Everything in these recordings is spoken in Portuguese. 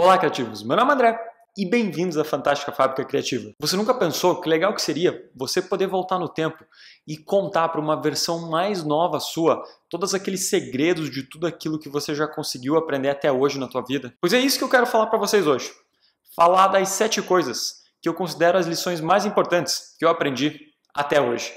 Olá, criativos! Meu nome é André e bem-vindos à Fantástica Fábrica Criativa. Você nunca pensou que legal que seria você poder voltar no tempo e contar para uma versão mais nova sua todos aqueles segredos de tudo aquilo que você já conseguiu aprender até hoje na tua vida? Pois é isso que eu quero falar para vocês hoje. Falar das 7 coisas que eu considero as lições mais importantes que eu aprendi até hoje.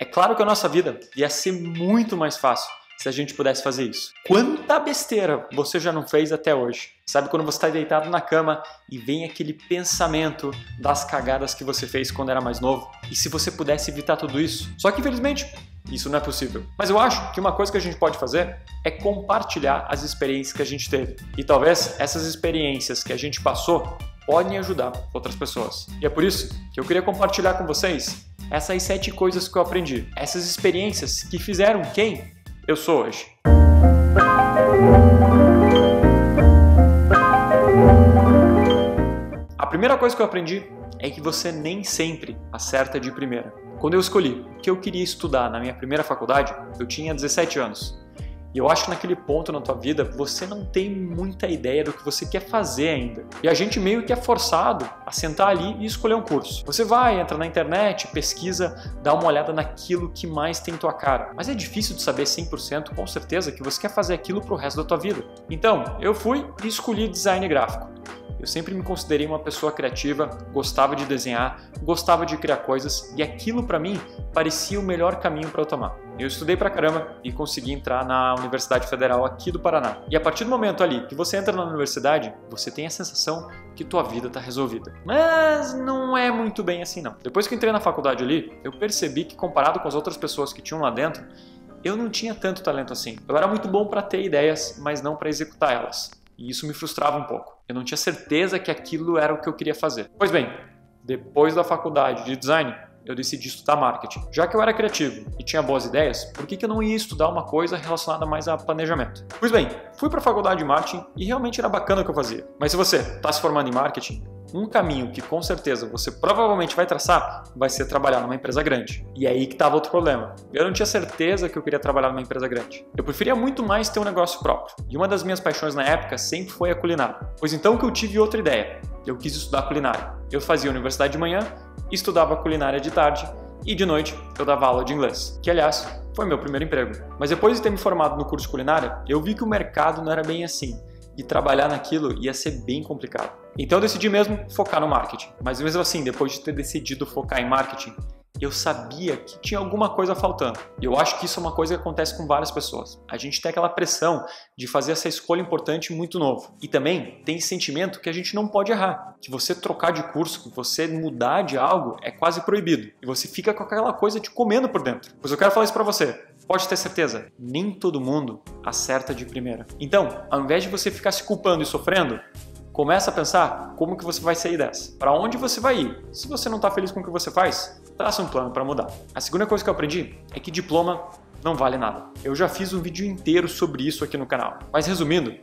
É claro que a nossa vida ia ser muito mais fácil se a gente pudesse fazer isso. Quanta besteira você já não fez até hoje? Sabe quando você está deitado na cama e vem aquele pensamento das cagadas que você fez quando era mais novo? E se você pudesse evitar tudo isso? Só que infelizmente isso não é possível. Mas eu acho que uma coisa que a gente pode fazer é compartilhar as experiências que a gente teve. E talvez essas experiências que a gente passou podem ajudar outras pessoas. E é por isso que eu queria compartilhar com vocês essas 7 coisas que eu aprendi. Essas experiências que fizeram quem eu sou hoje. A primeira coisa que eu aprendi é que você nem sempre acerta de primeira. Quando eu escolhi o que eu queria estudar na minha primeira faculdade, eu tinha 17 anos. E eu acho que naquele ponto na tua vida você não tem muita ideia do que você quer fazer ainda. E a gente meio que é forçado a sentar ali e escolher um curso. Você vai, entra na internet, pesquisa, dá uma olhada naquilo que mais tem tua cara. Mas é difícil de saber 100% com certeza que você quer fazer aquilo pro resto da tua vida. Então, eu fui e escolhi design gráfico. Eu sempre me considerei uma pessoa criativa, gostava de desenhar, gostava de criar coisas e aquilo para mim parecia o melhor caminho para eu tomar. Eu estudei pra caramba e consegui entrar na Universidade Federal aqui do Paraná. E a partir do momento ali que você entra na universidade, você tem a sensação que tua vida tá resolvida. Mas não é muito bem assim não. Depois que eu entrei na faculdade ali, eu percebi que comparado com as outras pessoas que tinham lá dentro, eu não tinha tanto talento assim. Eu era muito bom para ter ideias, mas não para executar elas. E isso me frustrava um pouco. Eu não tinha certeza que aquilo era o que eu queria fazer. Pois bem, depois da faculdade de design, eu decidi estudar marketing. Já que eu era criativo e tinha boas ideias, por que eu não ia estudar uma coisa relacionada mais a planejamento? Pois bem, fui para a faculdade de marketing e realmente era bacana o que eu fazia. Mas se você está se formando em marketing, um caminho que com certeza você provavelmente vai traçar vai ser trabalhar numa empresa grande. E aí que estava outro problema. Eu não tinha certeza que eu queria trabalhar numa empresa grande. Eu preferia muito mais ter um negócio próprio. E uma das minhas paixões na época sempre foi a culinária. Pois então que eu tive outra ideia. Eu quis estudar culinária. Eu fazia universidade de manhã, estudava culinária de tarde e de noite eu dava aula de inglês. Que aliás, foi meu primeiro emprego. Mas depois de ter me formado no curso de culinária, eu vi que o mercado não era bem assim. E trabalhar naquilo ia ser bem complicado. Então eu decidi mesmo focar no marketing. Mas mesmo assim, depois de ter decidido focar em marketing, eu sabia que tinha alguma coisa faltando. E eu acho que isso é uma coisa que acontece com várias pessoas. A gente tem aquela pressão de fazer essa escolha importante muito novo. E também tem esse sentimento que a gente não pode errar. Que você trocar de curso, que você mudar de algo é quase proibido. E você fica com aquela coisa te comendo por dentro. Pois eu quero falar isso pra você. Pode ter certeza, nem todo mundo acerta de primeira. Então, ao invés de você ficar se culpando e sofrendo, começa a pensar como que você vai sair dessa. Para onde você vai ir? Se você não está feliz com o que você faz, traça um plano para mudar. A segunda coisa que eu aprendi é que diploma não vale nada. Eu já fiz um vídeo inteiro sobre isso aqui no canal. Mas resumindo,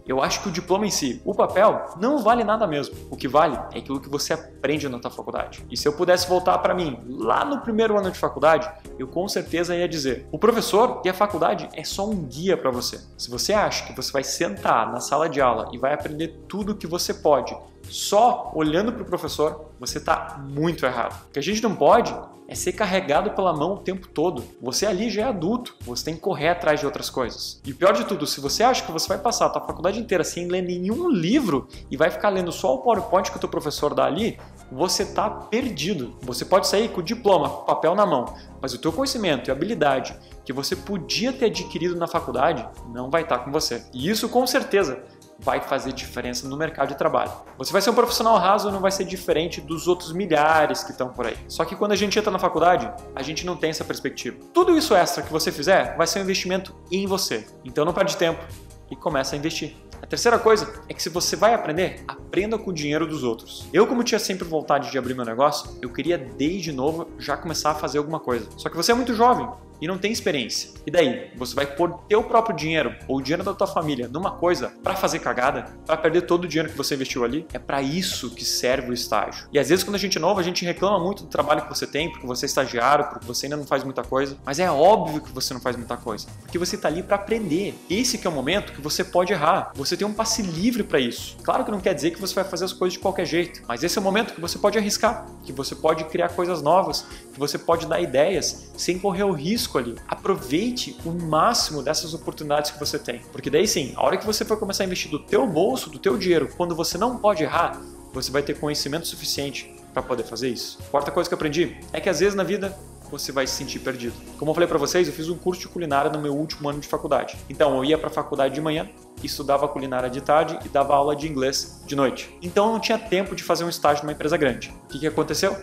eu acho que o diploma em si, o papel, não vale nada mesmo. O que vale é aquilo que você aprende na tua faculdade. E se eu pudesse voltar para mim, lá no primeiro ano de faculdade, eu com certeza ia dizer, o professor e a faculdade é só um guia para você. Se você acha que você vai sentar na sala de aula e vai aprender tudo o que você pode, só olhando para o professor, você está muito errado. O que a gente não pode é ser carregado pela mão o tempo todo. Você ali já é adulto, você tem que correr atrás de outras coisas. E o pior de tudo, se você acha que você vai passar a tua faculdade inteira sem ler nenhum livro e vai ficar lendo só o PowerPoint que o teu professor dá ali, você está perdido. Você pode sair com o diploma, com o papel na mão, mas o teu conhecimento e habilidade que você podia ter adquirido na faculdade não vai estar com você. E isso com certeza vai fazer diferença no mercado de trabalho. Você vai ser um profissional raso e não vai ser diferente dos outros milhares que estão por aí. Só que quando a gente entra na faculdade, a gente não tem essa perspectiva. Tudo isso extra que você fizer vai ser um investimento em você. Então não perde tempo e começa a investir. A terceira coisa é que se você vai aprender, aprenda com o dinheiro dos outros. Eu, como tinha sempre vontade de abrir meu negócio, eu queria desde novo já começar a fazer alguma coisa. Só que você é muito jovem e não tem experiência. E daí? Você vai pôr teu próprio dinheiro ou o dinheiro da tua família numa coisa para fazer cagada? Para perder todo o dinheiro que você investiu ali? É para isso que serve o estágio. E às vezes quando a gente é novo, a gente reclama muito do trabalho que você tem, porque você é estagiário, porque você ainda não faz muita coisa. Mas é óbvio que você não faz muita coisa, porque você tá ali para aprender. Esse que é o momento que você pode errar. Você tem um passe livre para isso. Claro que não quer dizer que você vai fazer as coisas de qualquer jeito, mas esse é o momento que você pode arriscar, que você pode criar coisas novas, que você pode dar ideias sem correr o risco ali. Aproveite o máximo dessas oportunidades que você tem, porque daí sim, a hora que você for começar a investir do teu bolso, do teu dinheiro, quando você não pode errar, você vai ter conhecimento suficiente para poder fazer isso. Quarta coisa que eu aprendi é que às vezes na vida você vai se sentir perdido. Como eu falei para vocês, eu fiz um curso de culinária no meu último ano de faculdade. Então eu ia para a faculdade de manhã, estudava culinária de tarde e dava aula de inglês de noite. Então eu não tinha tempo de fazer um estágio numa empresa grande. O que aconteceu?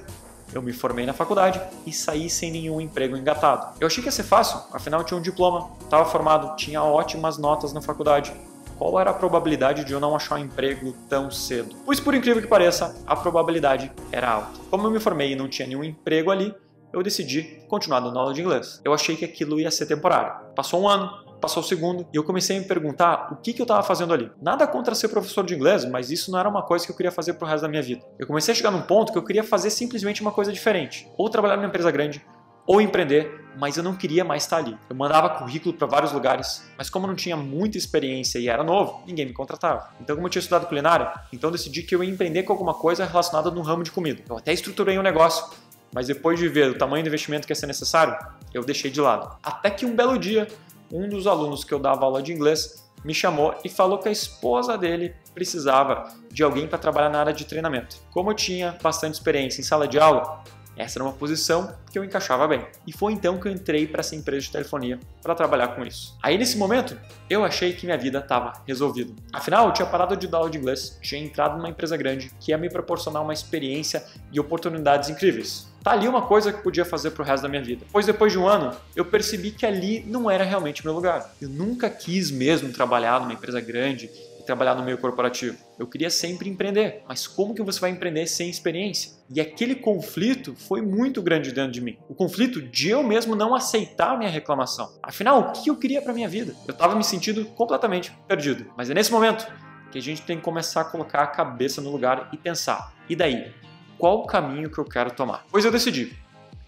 Eu me formei na faculdade e saí sem nenhum emprego engatado. Eu achei que ia ser fácil, afinal eu tinha um diploma, estava formado, tinha ótimas notas na faculdade. Qual era a probabilidade de eu não achar um emprego tão cedo? Pois por incrível que pareça, a probabilidade era alta. Como eu me formei e não tinha nenhum emprego ali, eu decidi continuar dando aula de inglês. Eu achei que aquilo ia ser temporário. Passou um ano, passou o segundo, e eu comecei a me perguntar o que eu estava fazendo ali. Nada contra ser professor de inglês, mas isso não era uma coisa que eu queria fazer pro resto da minha vida. Eu comecei a chegar num ponto que eu queria fazer simplesmente uma coisa diferente. Ou trabalhar numa empresa grande, ou empreender, mas eu não queria mais estar ali. Eu mandava currículo para vários lugares, mas como eu não tinha muita experiência e era novo, ninguém me contratava. Então, como eu tinha estudado culinária, então eu decidi que eu ia empreender com alguma coisa relacionada no ramo de comida. Eu até estruturei um negócio, mas depois de ver o tamanho do investimento que ia ser necessário, eu deixei de lado. Até que um belo dia, um dos alunos que eu dava aula de inglês me chamou e falou que a esposa dele precisava de alguém para trabalhar na área de treinamento. Como eu tinha bastante experiência em sala de aula, essa era uma posição que eu encaixava bem. E foi então que eu entrei para essa empresa de telefonia para trabalhar com isso. Aí nesse momento, eu achei que minha vida estava resolvida. Afinal, eu tinha parado de dar aula de inglês, tinha entrado numa empresa grande que ia me proporcionar uma experiência e oportunidades incríveis. Tá ali uma coisa que eu podia fazer pro resto da minha vida. Pois depois de um ano, eu percebi que ali não era realmente meu lugar. Eu nunca quis mesmo trabalhar numa empresa grande e trabalhar no meio corporativo. Eu queria sempre empreender, mas como que você vai empreender sem experiência? E aquele conflito foi muito grande dentro de mim. O conflito de eu mesmo não aceitar a minha reclamação. Afinal, o que eu queria para minha vida? Eu estava me sentindo completamente perdido. Mas é nesse momento que a gente tem que começar a colocar a cabeça no lugar e pensar. E daí? Qual o caminho que eu quero tomar? Pois eu decidi.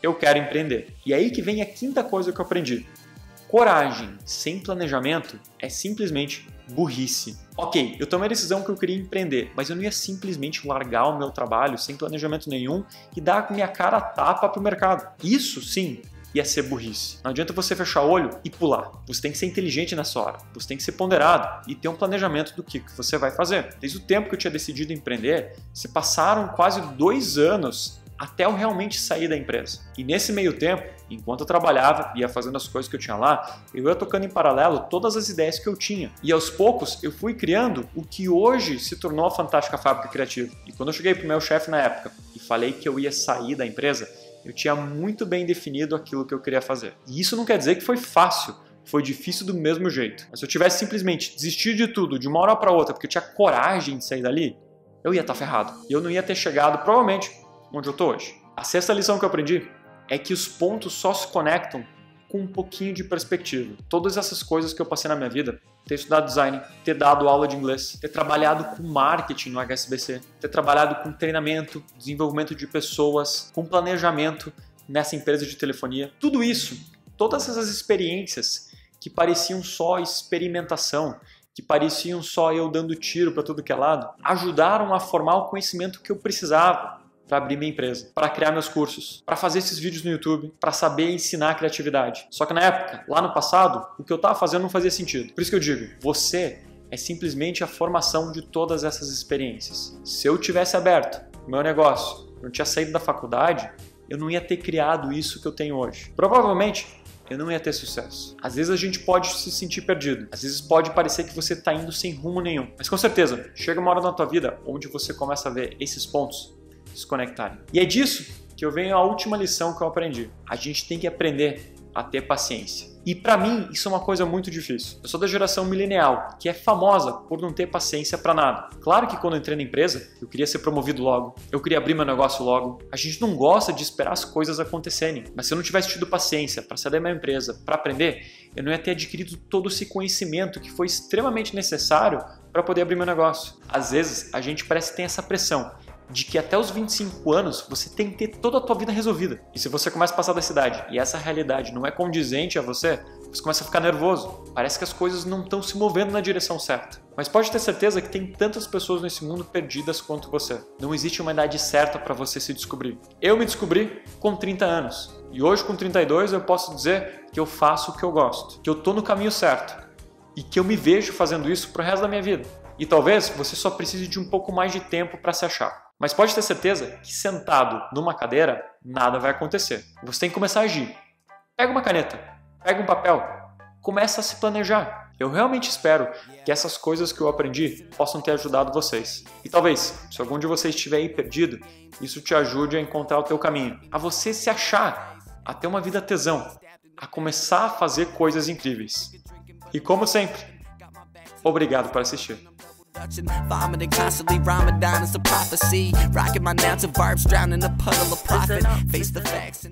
Eu quero empreender. E aí que vem a quinta coisa que eu aprendi. Coragem sem planejamento é simplesmente burrice. Ok, eu tomei a decisão que eu queria empreender, mas eu não ia simplesmente largar o meu trabalho sem planejamento nenhum e dar a minha cara a tapa pro mercado. Isso sim ia ser burrice. Não adianta você fechar o olho e pular. Você tem que ser inteligente nessa hora. Você tem que ser ponderado e ter um planejamento do que você vai fazer. Desde o tempo que eu tinha decidido empreender, se passaram quase 2 anos até eu realmente sair da empresa. E nesse meio tempo, enquanto eu trabalhava e ia fazendo as coisas que eu tinha lá, eu ia tocando em paralelo todas as ideias que eu tinha. E aos poucos eu fui criando o que hoje se tornou a Fantástica Fábrica Criativa. E quando eu cheguei pro meu chefe na época e falei que eu ia sair da empresa, eu tinha muito bem definido aquilo que eu queria fazer. E isso não quer dizer que foi fácil, foi difícil do mesmo jeito. Mas se eu tivesse simplesmente desistido de tudo de uma hora para outra porque eu tinha coragem de sair dali, eu ia estar ferrado. E eu não ia ter chegado, provavelmente, onde eu estou hoje. A sexta lição que eu aprendi é que os pontos só se conectam com um pouquinho de perspectiva. Todas essas coisas que eu passei na minha vida, ter estudado design, ter dado aula de inglês, ter trabalhado com marketing no HSBC, ter trabalhado com treinamento, desenvolvimento de pessoas, com planejamento nessa empresa de telefonia, tudo isso, todas essas experiências que pareciam só experimentação, que pareciam só eu dando tiro para tudo que é lado, ajudaram a formar o conhecimento que eu precisava para abrir minha empresa, para criar meus cursos, para fazer esses vídeos no YouTube, para saber ensinar criatividade. Só que na época, lá no passado, o que eu estava fazendo não fazia sentido. Por isso que eu digo, você é simplesmente a formação de todas essas experiências. Se eu tivesse aberto o meu negócio, eu não tinha saído da faculdade, eu não ia ter criado isso que eu tenho hoje. Provavelmente, eu não ia ter sucesso. Às vezes a gente pode se sentir perdido. Às vezes pode parecer que você está indo sem rumo nenhum. Mas com certeza, chega uma hora na tua vida onde você começa a ver esses pontos se conectarem. E é disso que eu venho à última lição que eu aprendi. A gente tem que aprender a ter paciência. E para mim, isso é uma coisa muito difícil. Eu sou da geração milenial, que é famosa por não ter paciência para nada. Claro que quando eu entrei na empresa, eu queria ser promovido logo, eu queria abrir meu negócio logo. A gente não gosta de esperar as coisas acontecerem. Mas se eu não tivesse tido paciência para sair da minha empresa, para aprender, eu não ia ter adquirido todo esse conhecimento que foi extremamente necessário para poder abrir meu negócio. Às vezes, a gente parece que tem essa pressão de que até os 25 anos você tem que ter toda a tua vida resolvida. E se você começa a passar da cidade e essa realidade não é condizente a você, você começa a ficar nervoso. Parece que as coisas não estão se movendo na direção certa. Mas pode ter certeza que tem tantas pessoas nesse mundo perdidas quanto você. Não existe uma idade certa para você se descobrir. Eu me descobri com 30 anos. E hoje, com 32, eu posso dizer que eu faço o que eu gosto. Que eu estou no caminho certo. E que eu me vejo fazendo isso pro resto da minha vida. E talvez você só precise de um pouco mais de tempo para se achar. Mas pode ter certeza que sentado numa cadeira, nada vai acontecer. Você tem que começar a agir. Pega uma caneta, pega um papel, começa a se planejar. Eu realmente espero que essas coisas que eu aprendi possam ter ajudado vocês. E talvez, se algum de vocês estiver aí perdido, isso te ajude a encontrar o teu caminho. A você se achar, a ter uma vida tesão, a começar a fazer coisas incríveis. E como sempre, obrigado por assistir. Vomiting constantly, Ramadan is a prophecy. Rocking my now to barbs, drowning in a puddle of profit. Face the facts.